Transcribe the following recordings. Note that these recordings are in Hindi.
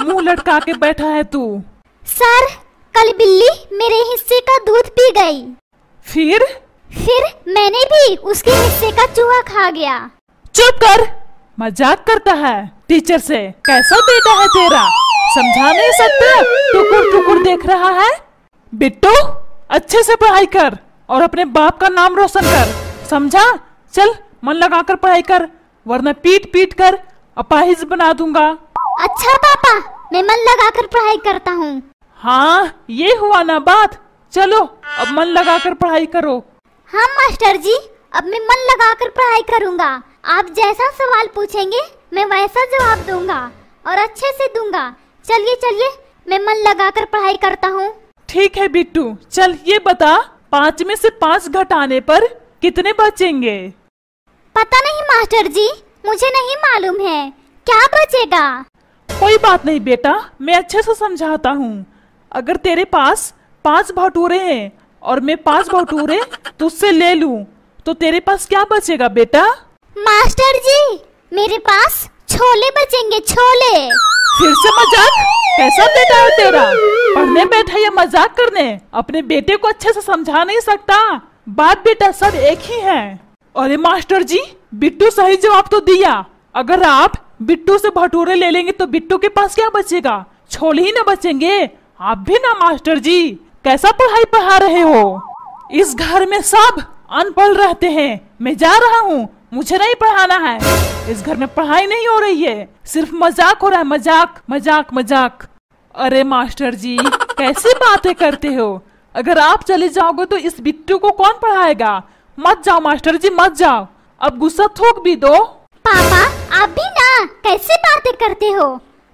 मुंह लटका के बैठा है तू? सर, कल बिल्ली मेरे हिस्से का दूध पी गई। फिर मैंने भी उसके हिस्से का चूहा खा गया। चुप कर, मजाक करता है टीचर से। कैसा बेटा है तेरा, समझा नहीं सकता? टुकुर टुकुर देख रहा है। बिट्टू, अच्छे से पढ़ाई कर और अपने बाप का नाम रोशन कर, समझा? चल मन लगाकर पढ़ाई कर, वरना पीट पीट कर अपाहिज बना दूंगा। अच्छा पापा, मैं मन लगाकर पढ़ाई करता हूँ। हाँ, ये हुआ ना बात। चलो अब मन लगाकर पढ़ाई करो। हाँ मास्टर जी, अब मैं मन लगाकर पढ़ाई करूँगा। आप जैसा सवाल पूछेंगे मैं वैसा जवाब दूंगा और अच्छे से दूंगा। चलिए चलिए, मैं मन लगाकर पढ़ाई करता हूँ। ठीक है बिट्टू, चल ये बता, 5 में से 5 घटाने पर कितने बचेंगे? पता नहीं मास्टर जी, मुझे नहीं मालूम है। क्या बचेगा? कोई बात नहीं बेटा, मैं अच्छे से समझाता हूँ। अगर तेरे पास 5 भटूरे हैं और मैं 5 भटूरे तुझसे ले लूँ तो तेरे पास क्या बचेगा बेटा? मास्टर जी, मेरे पास छोले बचेंगे, छोले। फिर से मजाक? कैसा बेटा है तेरा, पढ़ने बैठा या मजाक करने? अपने बेटे को अच्छे से समझा नहीं सकता? बाप बेटा सब एक ही है। अरे मास्टर जी, बिट्टू सही जवाब तो दिया। अगर आप बिट्टू से भटूरे ले लेंगे तो बिट्टू के पास क्या बचेगा? छोले ही न बचेंगे। आप भी ना मास्टर जी, कैसा पढ़ाई पढ़ा रहे हो? इस घर में सब अनपढ़ रहते हैं। मैं जा रहा हूँ, मुझे नहीं पढ़ाना है। इस घर में पढ़ाई नहीं हो रही है, सिर्फ मजाक हो रहा है। मजाक मजाक मजाक। अरे मास्टर जी, कैसे बातें करते हो? अगर आप चले जाओगे तो इस बिट्टू को कौन पढ़ाएगा? मत जाओ मास्टर जी, मत जाओ। अब गुस्सा थूक भी दो। पापा, आप भी ना कैसे बातें करते हो?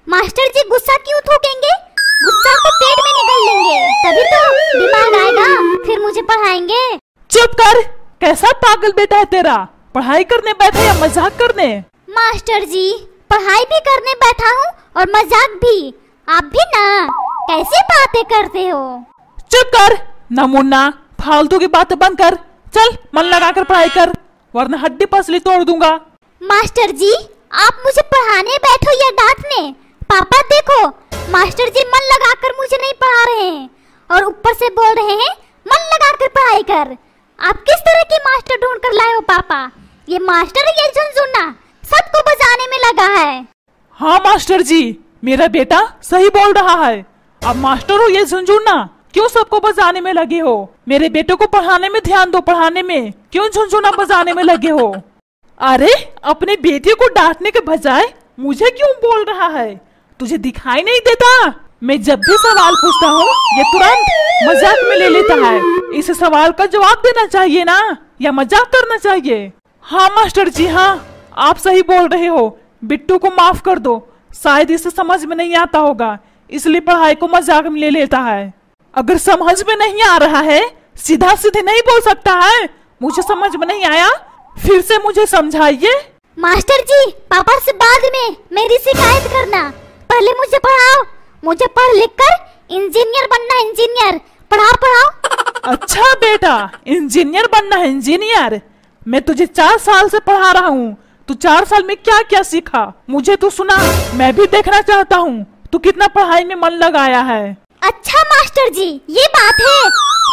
मास्टर जी गुस्सा क्यों थूकेंगे? गुस्सा तो पेट में निकल लेंगे, तभी तो दिमाग आएगा, फिर मुझे पढ़ाएंगे। चुप कर, कैसा पागल बेटा है तेरा, पढ़ाई करने बैठा या मजाक करने? मास्टर जी, पढ़ाई भी करने बैठा हूँ और मजाक भी। आप भी ना कैसे बातें करते हो? चुप कर ना मुन्ना, फालतू की बातें बंद कर। चल मन लगाकर पढ़ाई कर, वरना हड्डी पसली तोड़ दूंगा। मास्टर जी, आप मुझे पढ़ाने बैठो या डांटने? पापा देखो, मास्टर जी मन लगाकर मुझे नहीं पढ़ा रहे हैं और ऊपर से बोल रहे हैं मन लगाकर पढ़ाई कर। आप किस तरह के मास्टर ढूंढ कर लाए हो पापा? ये मास्टर ये झुनझुना सबको बजाने में लगा है। हाँ मास्टर जी, मेरा बेटा सही बोल रहा है। अब मास्टर हो ये झुनझुना, क्यों सबको बजाने में लगे हो? मेरे बेटे को पढ़ाने में ध्यान दो, पढ़ाने में क्यों झुनझुना बजाने में लगे हो? अरे अपने बेटे को डांटने के बजाय मुझे क्यों बोल रहा है? तुझे दिखाई नहीं देता? मैं जब भी सवाल पूछता हूँ ये तुरंत मजाक में ले लेता है। इस सवाल का जवाब देना चाहिए ना, या मजाक करना चाहिए? हाँ मास्टर जी, हाँ आप सही बोल रहे हो। बिट्टू को माफ कर दो, शायद इसे समझ में नहीं आता होगा, इसलिए पढ़ाई को मजाक में ले लेता है। अगर समझ में नहीं आ रहा है, सीधा सीधे नहीं बोल सकता है मुझे समझ में नहीं आया, फिर से मुझे समझाइए। मास्टर जी, पापा से बाद में मेरी शिकायत करना, पहले मुझे पढ़ाओ। मुझे पढ़ लिख कर इंजीनियर बनना है, इंजीनियर। पढ़ाओ पढ़ाओ। अच्छा बेटा, इंजीनियर बनना है, इंजीनियर? मैं तुझे 4 साल से पढ़ा रहा हूँ, तू 4 साल में क्या क्या सीखा मुझे तो सुना। मैं भी देखना चाहता हूँ तू कितना पढ़ाई में मन लगाया है। अच्छा मास्टर जी, ये बात है,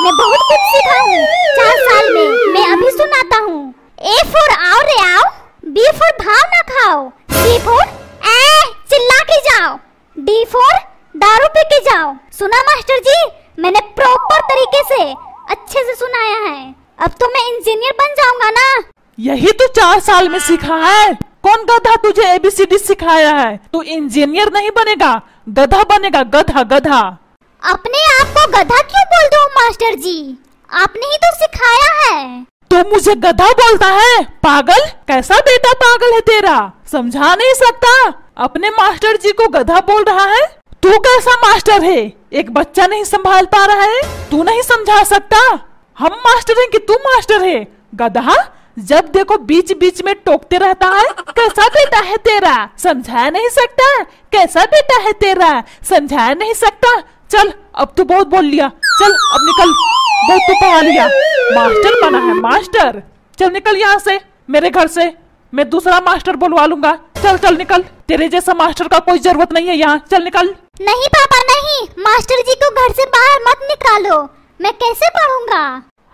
मैं बहुत कुछ सीखा हूँ 4 साल में। मैं अभी सुनाता हूँ। A for आओ रे आओ, B for भाव ना खाओ, C for चिल्ला के जाओ, D for दारू पी के जाओ। सुना मास्टर जी, मैंने प्रॉपर तरीके से अच्छे से सुनाया है। अब तो मैं इंजीनियर बन जाऊंगा ना। यही तो 4 साल में सीखा है। कौन गधा तुझे ABCD सिखाया है? तू इंजीनियर नहीं बनेगा, गधा बनेगा, गधा गधा। अपने आप को गधा क्यों बोल दो मास्टर जी? आपने ही तो सिखाया है। तो मुझे गधा बोलता है? पागल, कैसा बेटा पागल है तेरा, समझा नहीं सकता? अपने मास्टर जी को गधा बोल रहा है? तू कैसा मास्टर है? एक बच्चा नहीं संभाल पा रहा है, तू नहीं समझा सकता? हम मास्टर हैं कि तू मास्टर है? गधा, जब देखो बीच बीच में टोकते रहता है। कैसा बेटा है तेरा, समझा नहीं सकता? कैसा बेटा है तेरा, समझा नहीं सकता? चल अब तू बहुत बोल लिया, चल अब निकल, बहुत तो पढ़ा लिया। मास्टर बना है मास्टर, चल निकल यहाँ से, मेरे घर से। मैं दूसरा मास्टर बुलवा लूंगा, चल चल निकल। तेरे जैसा मास्टर का कोई जरूरत नहीं है यहाँ, चल निकल। नहीं पापा नहीं, मास्टर जी को घर से बाहर मत निकालो, मैं कैसे पढ़ूंगा।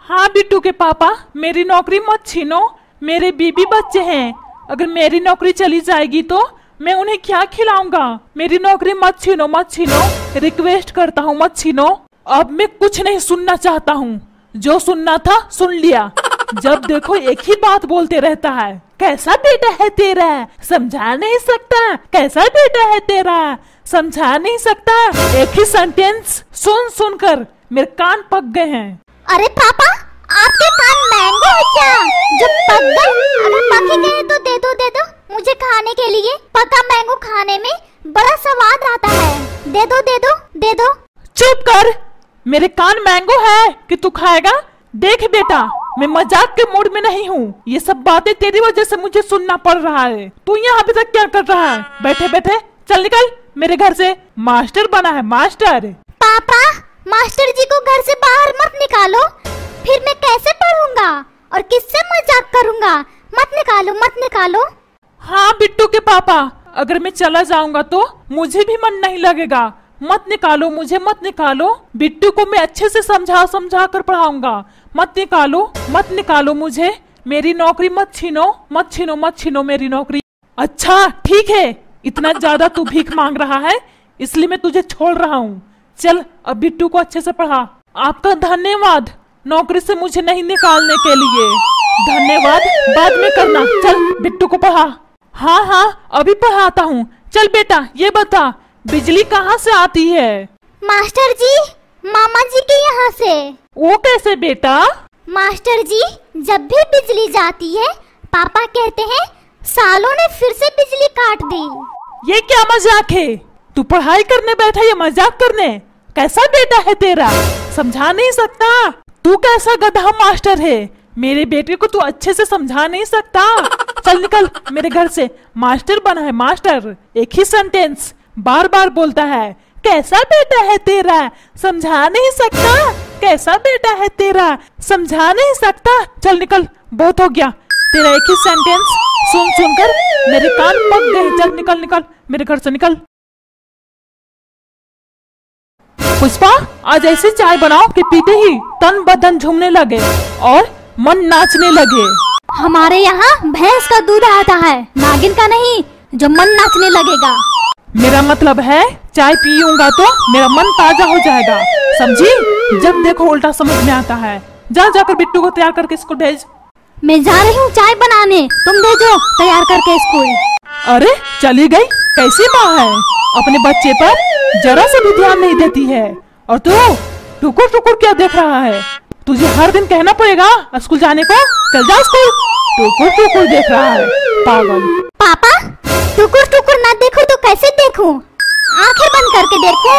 हाँ बिट्टू के पापा, मेरी नौकरी मत छीनो, मेरे बीबी बच्चे हैं, अगर मेरी नौकरी चली जाएगी तो मैं उन्हें क्या खिलाऊंगा। मेरी नौकरी मत छीनो, मत छीनो, रिक्वेस्ट करता हूँ मत छीनो। अब मैं कुछ नहीं सुनना चाहता हूँ, जो सुनना था सुन लिया। जब देखो एक ही बात बोलते रहता है, कैसा बेटा है तेरा, समझा नहीं सकता, कैसा बेटा है तेरा, समझा नहीं सकता। एक ही सेंटेंस सुन सुनकर मेरे कान पक गए हैं। अरे पापा, आपके कान मैंगो है क्या जो पक गए? अगर पक ही गए तो दे दो मुझे खाने के लिए। पका मैंगो खाने में बड़ा स्वाद आता है, दे दो। चुप कर, मेरे कान मैंगो है कि तू खाएगा। देख बेटा, मैं मजाक के मूड में नहीं हूँ, ये सब बातें तेरी वजह से मुझे सुनना पड़ रहा है। तू यहाँ अभी तक क्या कर रहा है? बैठे बैठे चल निकल मेरे घर से, मास्टर बना है मास्टर। पापा, मास्टर जी को घर से बाहर मत निकालो, फिर मैं कैसे पढ़ूंगा और किससे मजाक करूंगा। मत निकालो। हाँ बिट्टू के पापा, अगर मैं चला जाऊंगा तो मुझे भी मन नहीं लगेगा। मत निकालो मुझे, मत निकालो। बिट्टू को मैं अच्छे से समझा कर पढ़ाऊंगा। मत निकालो मुझे, मेरी नौकरी मत छीनो मेरी नौकरी। अच्छा ठीक है, इतना ज्यादा तू भीख मांग रहा है इसलिए मैं तुझे छोड़ रहा हूँ। चल अब बिट्टू को अच्छे से पढ़ा। आपका धन्यवाद नौकरी से मुझे नहीं निकालने के लिए। धन्यवाद बाद में करना, चल बिट्टू को पढ़ा। हाँ अभी पढ़ाता हूँ। चल बेटा ये बता, बिजली कहाँ से आती है? मास्टर जी, मामा जी के यहाँ से। वो कैसे बेटा? मास्टर जी, जब भी बिजली जाती है पापा कहते हैं सालों ने फिर से बिजली काट दी। ये क्या मजाक है? तू पढ़ाई करने बैठा या मजाक करने? कैसा बेटा है तेरा, समझा नहीं सकता? तू कैसा गधा मास्टर है, मेरे बेटे को तू अच्छे से समझा नहीं सकता? चल निकल मेरे घर से, मास्टर बना है मास्टर। एक ही सेंटेंस बार बार बोलता है, कैसा बेटा है तेरा, समझा नहीं सकता, कैसा बेटा है तेरा, समझा नहीं सकता। चल निकल, बहुत हो गया तेरा एक ही सेंटेंस सुनकर मेरे कान पक गए। चल निकल मेरे घर से निकल। पुष्पा, आज ऐसी चाय बनाओ कि पीते ही तन बदन झूमने लगे और मन नाचने लगे। हमारे यहाँ भैंस का दूध आता है, नागिन का नहीं जो मन नाचने लगेगा। मेरा मतलब है चाय पीऊंगा तो मेरा मन ताजा हो जाएगा, समझी? जब देखो उल्टा समझ में आता है। जाकर बिट्टू को तैयार करके स्कूल भेज। मैं जा रही हूँ चाय बनाने, तुम भेजो तैयार करके स्कूल। अरे चली गई, कैसी माँ है, अपने बच्चे पर जरा सा भी ध्यान नहीं देती है। और तू टुकुर क्या देख रहा है? तुझे हर दिन कहना पड़ेगा स्कूल जाने को, चल जा स्कूल। टुकुर देख रहा है, पागल। पापा, टुकुर ना देखो तो कैसे देखूं? आंखें बंद करके देखूं?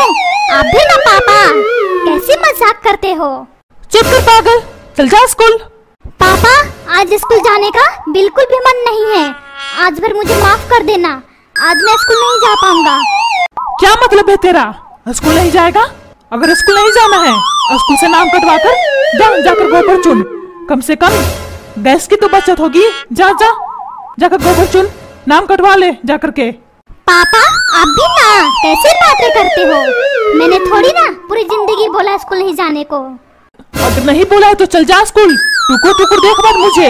आप भी ना पापा, कैसे मजाक करते हो? चुप कर पागल, चल जा स्कूल। पापा, आज स्कूल जाने का बिल्कुल भी मन नहीं है, आज भर मुझे माफ कर देना, आज मैं स्कूल नहीं जा पाऊंगा। क्या मतलब है तेरा, स्कूल नहीं जाएगा? अगर स्कूल नहीं जाना है स्कूल से नाम कटवा कर जाकर गोबर चुन, कम से कम गैस की तो बचत होगी। जाकर गोबर चुन, नाम कटवा ले जाकर के। पापा, आप भी ना कैसे बातें करते हो? मैंने थोड़ी ना पूरी जिंदगी बोला स्कूल नहीं जाने को। अगर नहीं बोला है तो चल जा स्कूल। टुकुर देख मत मुझे,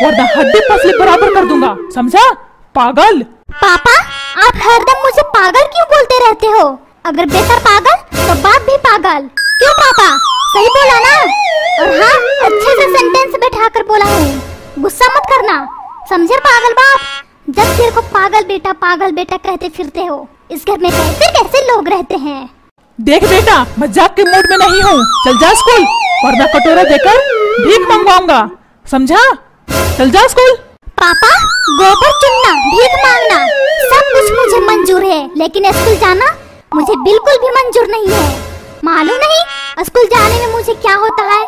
वरना हड्डी पसली बराबर कर दूंगा, समझा पागल? पापा, आप हरदम मुझे पागल क्यों बोलते रहते हो? अगर बेटा पागल तो बाप भी पागल। क्यों पापा, सही बोला ना? और हाँ, अच्छे से सेंटेंस बैठा कर बोला हूँ, गुस्सा मत करना, समझे पागल बाप? जब तेरे को पागल बेटा कहते फिरते हो, इस घर में कैसे लोग रहते हैं? देख बेटा, मजाक के मूड में नहीं हूँ, चल जा स्कूल, वरना कटोरा देकर भीख मंगवाऊंगा, समझा? चल जा स्कूल। पापा, गोबर चुनना, भीख मांगना सब कुछ मुझे मंजूर है, लेकिन स्कूल जाना मुझे बिल्कुल भी मंजूर नहीं है। मालूम नहीं स्कूल जाने में मुझे क्या होता है?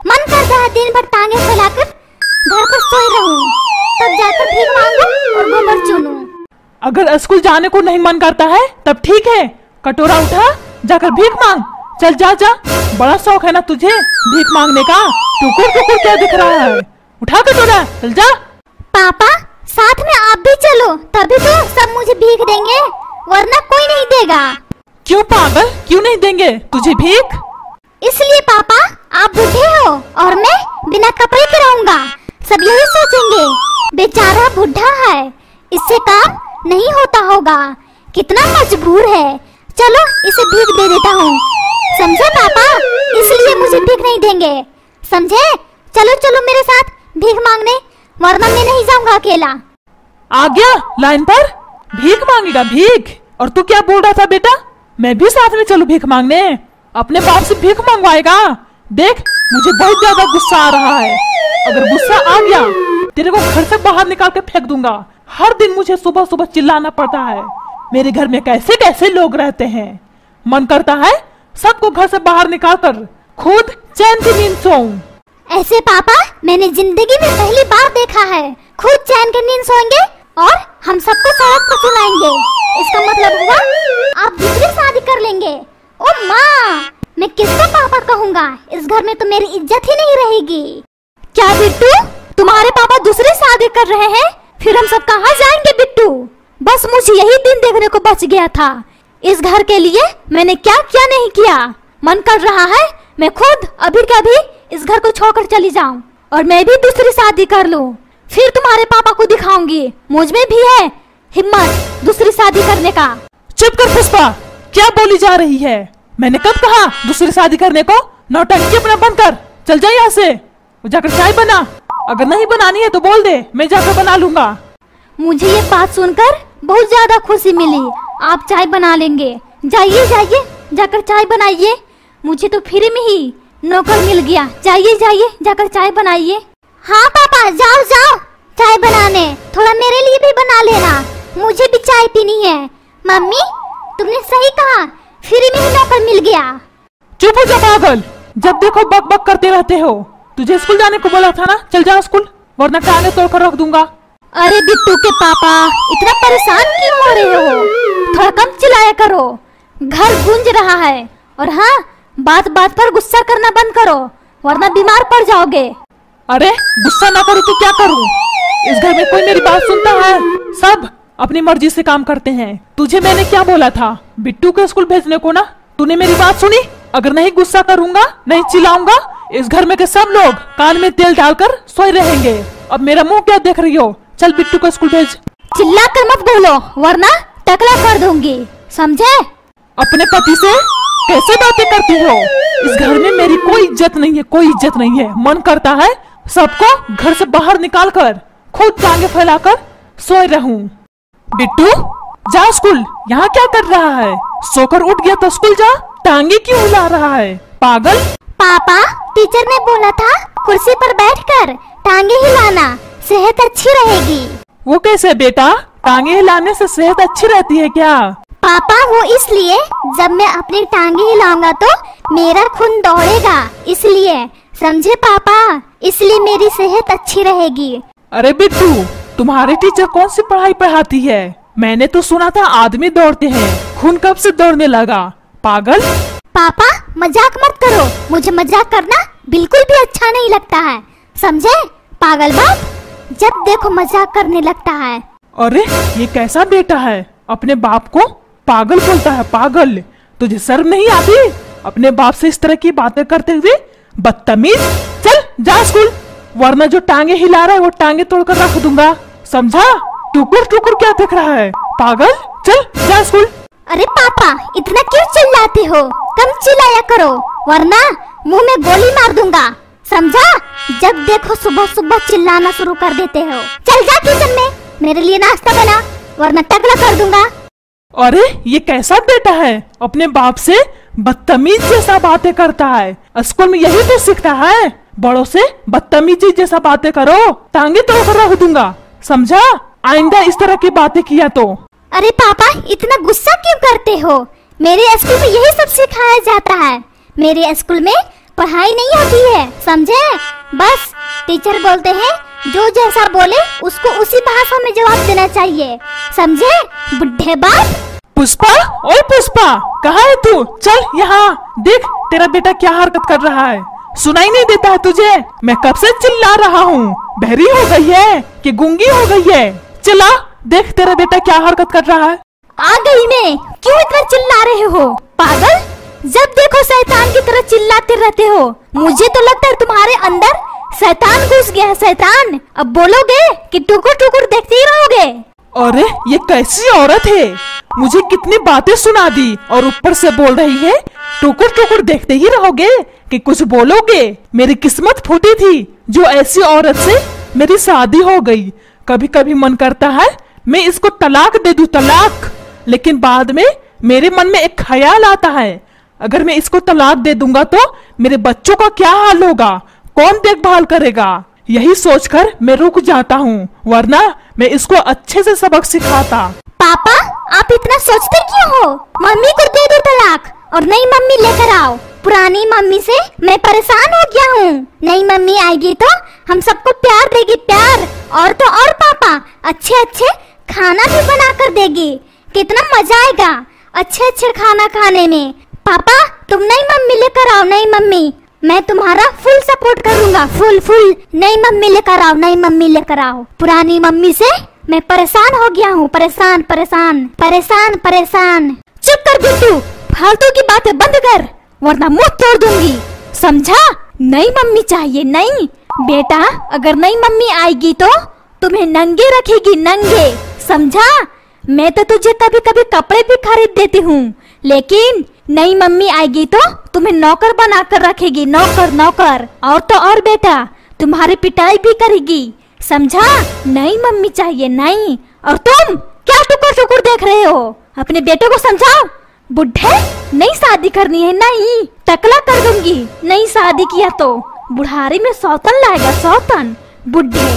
मन करता है दिन भर टांगे फैलाकर घर पर सोई रहूं, तब जाकर भीख मांगूं और गोबर चुनूं। अगर स्कूल जाने को नहीं मन करता है तब ठीक है, कटोरा उठा जाकर भीख मांग। चल जा, बड़ा शौक है ना तुझे भीख मांगने का। टुकुर क्या दिख रहा है? उठा कटोरा, चल जा। पापा, साथ में आप भी चलो, तभी तो सब मुझे भीख देंगे, वरना कोई नहीं देगा। क्यों पागल, क्यों नहीं देंगे तुझे भीख? इसलिए पापा, आप बूढ़े हो और मैं बिना कपड़े के रहूंगा। सब यही सोचेंगे, बेचारा बूढ़ा है, इससे काम नहीं होता होगा, कितना मजबूर है। चलो इसे भीख दे देता हूँ, समझे पापा? इसलिए मुझे भीख नहीं देंगे, समझे? चलो चलो मेरे साथ भीख मांगने, वरना मैं नहीं जाऊंगा अकेला। आ गया लाइन पर, भीख मांगेगा भीख? और तू क्या बोल रहा था बेटा, मैं भी साथ में चलूं भीख मांगने? अपने बाप से भीख मंगवाएगा? देख मुझे बहुत ज्यादा गुस्सा आ रहा है, अगर गुस्सा आ गया तेरे को घर से बाहर निकाल के फेंक दूंगा। हर दिन मुझे सुबह सुबह चिल्लाना पड़ता है, मेरे घर में कैसे कैसे लोग रहते हैं। मन करता है सबको घर से बाहर निकाल कर खुद चैन की नींद सोऊं। ऐसे पापा मैंने जिंदगी में पहली बार देखा है, खुद चैन की नींद सोएंगे और हम सबको सड़क पर सुलाएंगे। इसका मतलब हुआ आप दूसरी शादी कर लेंगे। ओ माँ, मैं किसको पापा कहूँगा? इस घर में तो मेरी इज्जत ही नहीं रहेगी। क्या बिट्टू, तुम्हारे पापा दूसरी शादी कर रहे हैं? फिर हम सब कहाँ जाएंगे बिट्टू? बस मुझे यही दिन देखने को बच गया था। इस घर के लिए मैंने क्या क्या नहीं किया। मन कर रहा है मैं खुद अभी के अभी इस घर को छोड़कर चली जाऊं और मैं भी दूसरी शादी कर लूं। फिर तुम्हारे पापा को दिखाऊंगी मुझ में भी है हिम्मत दूसरी शादी करने का। चुप कर पुष्पा, क्या बोली जा रही है? मैंने कब कहा दूसरी शादी करने को? नौटंकी अपना बंद कर, चल जा यहाँ से। जाकर चाय बना, अगर नहीं बनानी है तो बोल दे, मैं जाकर बना लूंगा। मुझे ये बात सुनकर बहुत ज्यादा खुशी मिली, आप चाय बना लेंगे। जाइए जाइए, जाकर चाय बनाइए, मुझे तो फ्री में ही नौकर मिल गया। जाइए जाइए, जाकर चाय बनाइए। हाँ पापा, जाओ जाओ चाय बनाने, थोड़ा मेरे लिए भी बना लेना, मुझे भी चाय पीनी है। मम्मी तुमने सही कहा, फ्री में ही नौकर मिल गया। चुप हो जा पागल, जब देखो बक बक करते रहते हो। तुझे स्कूल जाने को बोला था ना, चल जा स्कूल, वरना टांगे तोड़कर रख दूंगा। अरे बिट्टू के पापा, इतना परेशान क्यों हो रहे हो? थोड़ा कम चिल्लाया करो, घर गूंज रहा है। और हाँ, बात बात पर गुस्सा करना बंद करो, वरना बीमार पड़ जाओगे। अरे गुस्सा ना करूँ तो क्या करूँ? इस घर में कोई मेरी बात सुनता है? सब अपनी मर्जी से काम करते हैं। तुझे मैंने क्या बोला था बिट्टू को स्कूल भेजने को ना? तूने मेरी बात सुनी? अगर नहीं गुस्सा करूंगा, नहीं चिल्लाऊंगा, इस घर में के सब लोग कान में तेल डालकर सोए रहेंगे। अब मेरा मुंह क्या देख रही हो? चल बिट्टू को स्कूल भेज। चिल्ला कर मत बोलो, वरना टकला कर दूंगी, समझे? अपने पति से कैसे बातें करती हो? इस घर में मेरी कोई इज्जत नहीं है, कोई इज्जत नहीं है। मन करता है सबको घर से बाहर निकाल कर खुद टांगे फैलाकर सोए रहूं। बिट्टू जा स्कूल, यहाँ क्या कर रहा है? सोकर उठ गया तो स्कूल जा, टांगे क्यों हिला रहा है पागल? पापा टीचर ने बोला था कुर्सी पर बैठकर टांगे हिलाना, सेहत अच्छी रहेगी। वो कैसे बेटा? टांगे हिलाने से सेहत अच्छी रहती है क्या? पापा वो इसलिए, जब मैं अपनी टांगे हिलाऊंगा तो मेरा खून दौड़ेगा, इसलिए, समझे पापा? इसलिए मेरी सेहत अच्छी रहेगी। अरे बिट्टू, तुम्हारे टीचर कौन सी पढ़ाई पढ़ाती है? मैंने तो सुना था आदमी दौड़ते हैं, खून कब से दौड़ने लगा पागल? पापा मजाक मत करो, मुझे मजाक करना बिल्कुल भी अच्छा नहीं लगता है, समझे? पागल बाप, जब देखो मजाक करने लगता है। अरे ये कैसा बेटा है, अपने बाप को पागल बोलता है? पागल, तुझे शर्म नहीं आती अपने बाप से इस तरह की बातें करते हुए? बदतमीज, चल जा स्कूल, वरना जो टांगे हिला रहा है वो टांगे तोड़कर रख दूंगा, समझा? टुकुर टुकुर क्या देख रहा है पागल? चल जा स्कूल। अरे पापा इतना क्यों चिल्लाते हो? कम चिल्लाया करो, वरना मुंह में गोली मार दूंगा, समझा? जब देखो सुबह सुबह चिल्लाना शुरू कर देते हो। चल जा किचन में, मेरे लिए नाश्ता बना, वरना टकला कर दूंगा। अरे ये कैसा बेटा है, अपने बाप से बदतमीज जैसा बातें करता है। स्कूल में यही तो सीखता है, बड़ों से बदतमीजी जैसा बातें करो, टांगे तोड़कर रख दूंगा, समझा? आइंदा इस तरह की बातें किया तो। अरे पापा इतना गुस्सा क्यों करते हो? मेरे स्कूल में यही सब सिखाया जाता है। मेरे स्कूल में पढ़ाई नहीं होती है, समझे? बस टीचर बोलते हैं जो जैसा बोले उसको उसी भाषा में जवाब देना चाहिए, समझे? बुढ़े बाप। पुष्पा, ओए पुष्पा, कहाँ है तू? चल यहाँ देख तेरा बेटा क्या हरकत कर रहा है। सुनाई नहीं देता है तुझे? मैं कब से चिल्ला रहा हूँ। बहरी हो गई है कि गूंगी हो गई है? चला देख तेरा बेटा क्या हरकत कर रहा है। आ गई मैं, क्यों इतना चिल्ला रहे हो पागल? जब देखो शैतान की तरह चिल्लाते रहते हो। मुझे तो लगता है तुम्हारे अंदर शैतान घुस गया है। शैतान, अब बोलोगे कि टुकुर टुकुर देखते ही रहोगे? अरे ये कैसी औरत है, मुझे कितनी बातें सुना दी और ऊपर से बोल रही है टुकुर टुकुर देखते ही रहोगे कि कुछ बोलोगे। मेरी किस्मत फूटी थी जो ऐसी औरत से मेरी शादी हो गई। कभी कभी मन करता है मैं इसको तलाक दे दूं, तलाक। लेकिन बाद में मेरे मन में एक ख्याल आता है, अगर मैं इसको तलाक दे दूंगा तो मेरे बच्चों का क्या हाल होगा, कौन देखभाल करेगा। यही सोचकर मैं रुक जाता हूँ, वरना मैं इसको अच्छे से सबक सिखाता। पापा आप इतना सोचते क्यों हो? मम्मी को दे दो तलाक और नई मम्मी लेकर आओ। पुरानी मम्मी से मैं परेशान हो गया हूँ। नई मम्मी आएगी तो हम सबको प्यार देगी, प्यार। और तो और पापा अच्छे अच्छे खाना भी बना कर देगी। कितना मजा आएगा अच्छे अच्छे खाना खाने में। पापा तुम नई मम्मी लेकर आओ, नई मम्मी। मैं तुम्हारा फुल सपोर्ट करूंगा, फुल। नई मम्मी लेकर आओ, नई मम्मी लेकर आओ। पुरानी मम्मी से मैं परेशान हो गया हूँ, परेशान। चुप कर बिट्टू, फालतू की बातें बंद कर वरना मुंह तोड़ दूंगी, समझा? नई मम्मी चाहिए, नई। बेटा अगर नई मम्मी आएगी तो तुम्हें नंगे रखेगी, नंगे, समझा? मैं तो तुझे कभी कभी कपड़े भी खरीद देती हूँ, लेकिन नई मम्मी आएगी तो तुम्हें नौकर बना कर रखेगी, नौकर। और तो और बेटा तुम्हारी पिटाई भी करेगी, समझा? नई मम्मी चाहिए, नई। और तुम क्या टुकुर देख रहे हो? अपने बेटे को समझाओ। बुढ़े नई शादी करनी है, नहीं टकला कर दूंगी। नई शादी किया तो बुढ़ारी में सौतन लाएगा, सौतन बुढ़े।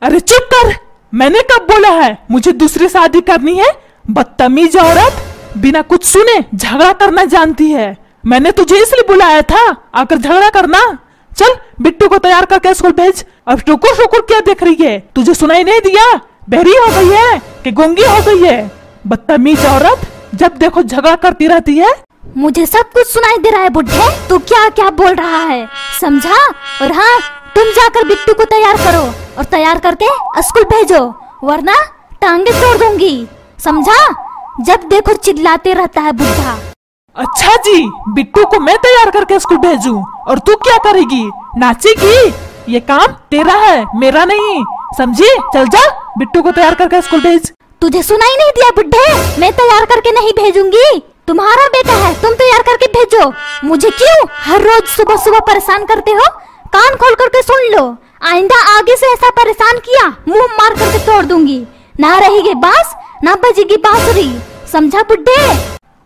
अरे चुप कर, मैंने कब बोला है मुझे दूसरी शादी करनी है? बदतमीज औरत, बिना कुछ सुने झगड़ा करना जानती है। मैंने तुझे इसलिए बुलाया था आकर झगड़ा करना। चल बिट्टू को तैयार करके स्कूल भेज। अब टुकुर क्या देख रही है? तुझे सुनाई नहीं दिया? बहरी हो गई है कि गूंगी हो गई है? बदतमीज औरत, जब देखो झगड़ा करती रहती है। मुझे सब कुछ सुनाई दे रहा है बुढ़े, तू क्या क्या बोल रहा है, समझा? और हाँ तुम जाकर बिट्टू को तैयार करो और तैयार करके स्कूल भेजो, वरना टांगे तोड़ दूंगी, समझा? जब देखो चिल्लाते रहता है बुढ़ा। अच्छा जी, बिट्टू को मैं तैयार करके स्कूल भेजूं और तू क्या करेगी? नाचेगी? ये काम तेरा है, मेरा नहीं, समझी? चल जा बिट्टू को तैयार करके स्कूल भेज। तुझे सुनाई नहीं दिया बुढ़े? मैं तैयार करके नहीं भेजूंगी, तुम्हारा बेटा है, तुम तैयार करके भेजो। मुझे क्यों हर रोज सुबह परेशान करते हो? कान खोल करके सुन लो, आइंदा आगे से ऐसा परेशान किया मुंह मार करके तोड़ दूंगी। ना रहेगी बांस ना बजेगी बांसुरी, समझा बुड्ढे?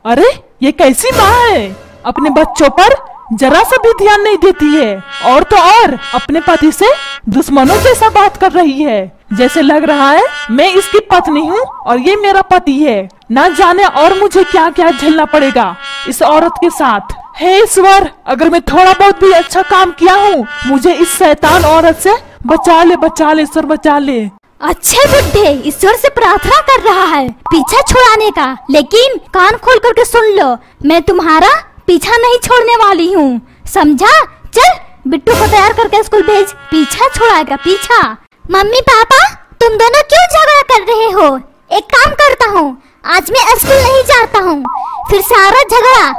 अरे ये कैसी माँ है, अपने बच्चों पर जरा सा भी ध्यान नहीं देती है, और तो और अपने पति से दुश्मनों जैसा बात कर रही है। जैसे लग रहा है मैं इसकी पत्नी हूँ और ये मेरा पति है। ना जाने और मुझे क्या क्या झेलना पड़ेगा इस औरत के साथ। हे ईश्वर, अगर मैं थोड़ा बहुत भी अच्छा काम किया हूँ, मुझे इस शैतान औरत से बचा ले ईश्वर, बचा ले। अच्छे बुड्ढे ईश्वर से प्रार्थना कर रहा है पीछा छुड़ाने का, लेकिन कान खोल करके सुन लो, मैं तुम्हारा पीछा नहीं छोड़ने वाली हूँ, समझा? चल बिट्टू को तैयार करके स्कूल भेज, पीछा छुड़ाएगा, पीछा। मम्मी पापा तुम दोनों क्यों झगड़ा कर रहे हो? एक काम करता हूँ, आज मैं स्कूल नहीं जाता हूँ, फिर सारा झगड़ा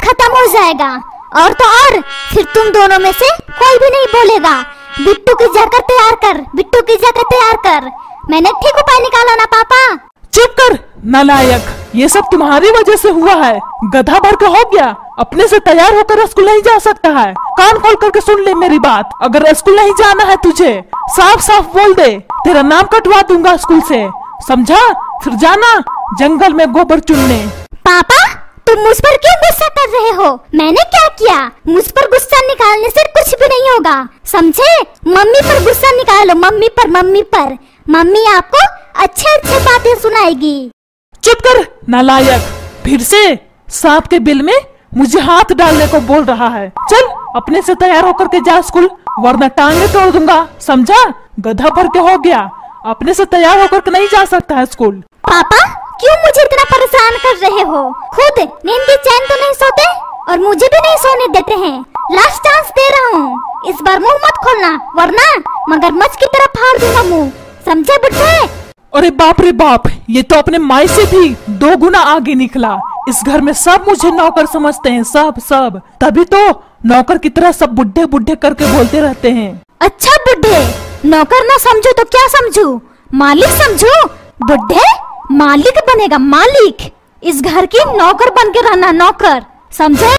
खत्म हो जाएगा। और तो और फिर तुम दोनों में से कोई भी नहीं बोलेगा। बिट्टू की जगह तैयार कर, बिट्टू की जगह तैयार कर। मैंने ठीक उपाय निकाला ना पापा? चुप कर नालायक, ये सब तुम्हारी वजह से हुआ है। गधा भर के हो गया, अपने से तैयार होकर स्कूल नहीं जा सकता है। कान खोल करके सुन ले मेरी बात, अगर स्कूल नहीं जाना है तुझे साफ साफ बोल दे, तेरा नाम कटवा दूंगा स्कूल से, समझा? फिर जाना जंगल में गोबर चुनने। पापा तुम मुझ पर क्यों गुस्सा कर रहे हो? मैंने क्या किया? मुझ पर गुस्सा निकालने से कुछ भी नहीं होगा, समझे? मम्मी पर गुस्सा निकालो, मम्मी पर। मम्मी आपको अच्छे अच्छे बातें सुनाएगी। चुप कर नालायक, फिर से सांप के बिल में मुझे हाथ डालने को बोल रहा है। चल अपने से तैयार होकर के जा स्कूल, वरना टांगे तोड़ दूंगा, समझा? गधा भर के हो गया, अपने से तैयार होकर के नहीं जा सकता है स्कूल। पापा क्यों मुझे इतना परेशान कर रहे हो? खुद नींद की चैन तो नहीं सोते और मुझे भी नहीं सोने देते हैं, लास्ट चांस दे रहा हूँ, इस बार मुंह मत खोलना वरना मगरमच्छ की तरह फाड़ दूंगा मुंह, समझे बुड्ढे? अरे बाप रे बाप, ये तो अपने माई से भी 2 गुना आगे निकला। इस घर में सब मुझे नौकर समझते हैं, सब। तभी तो नौकर की तरह सब बुड्ढे बुड्ढे करके बोलते रहते हैं। अच्छा बुड्ढे, नौकर ना समझो तो क्या समझू? मालिक समझो। बुड्ढे मालिक बनेगा, मालिक। इस घर की नौकर बन के रहना, नौकर, समझे?